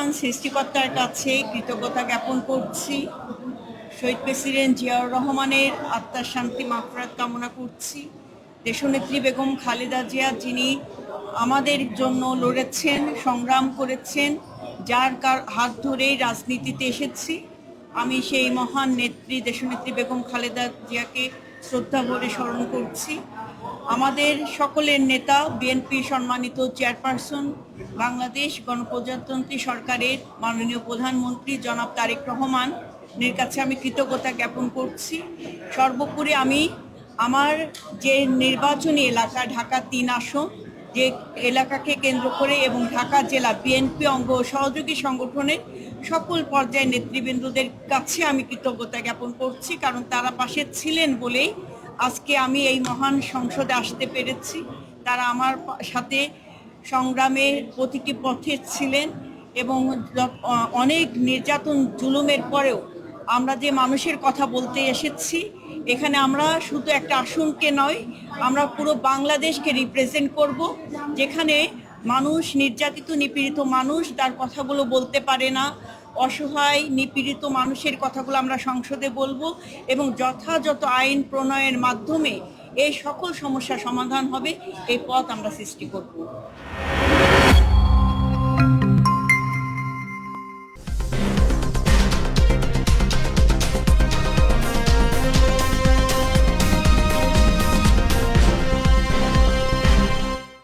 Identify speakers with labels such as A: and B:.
A: মহান সৃষ্টিকর্তার কাছে কৃতজ্ঞতা জ্ঞাপন করছি। শহীদ প্রেসিডেন্ট জিয়াউর রহমানের আত্মার শান্তি মাগফিরাত কামনা করছি। দেশনেত্রী বেগম খালেদা জিয়া, যিনি আমাদের জন্য লড়েছেন, সংগ্রাম করেছেন, যার হাত ধরেই রাজনীতিতে এসেছি, আমি সেই মহান নেত্রী দেশনেত্রী বেগম খালেদা জিয়াকে শ্রদ্ধা ভরে স্মরণ করছি। আমাদের সকলের নেতা, বিএনপির সম্মানিত চেয়ারপারসন, বাংলাদেশ গণপ্রজাতন্ত্রী সরকারের মাননীয় প্রধানমন্ত্রী জনাব তারেক রহমানের কাছে আমি কৃতজ্ঞতা জ্ঞাপন করছি। সর্বোপরি আমি আমার যে নির্বাচনী এলাকা ঢাকা ৩ আসন, যে এলাকাকে কেন্দ্র করে এবং ঢাকা জেলা বিএনপি অঙ্গ সহযোগী সংগঠনের সকল পর্যায়ের নেতৃবৃন্দদের কাছে আমি কৃতজ্ঞতা জ্ঞাপন করছি, কারণ তারা পাশে ছিলেন বলেই আজকে আমি এই মহান সংসদে আসতে পেরেছি। তারা আমার সাথে সংগ্রামের প্রতিটি পথে ছিলেন এবং অনেক নির্যাতন জুলুমের পরেও আমরা যে মানুষের কথা বলতে এসেছি, এখানে আমরা শুধু একটা আসনকে নয়, আমরা পুরো বাংলাদেশকে রিপ্রেজেন্ট করব, যেখানে মানুষ, নির্যাতিত নিপীড়িত মানুষ তার কথাগুলো বলতে পারে না, অসহায় নিপীড়িত মানুষের কথাগুলো আমরা সংসদে বলবো এবং যথাযথ আইন প্রণয়নের মাধ্যমে এই সকল সমস্যা সমাধান হবে, এই পথ আমরা সৃষ্টি করব।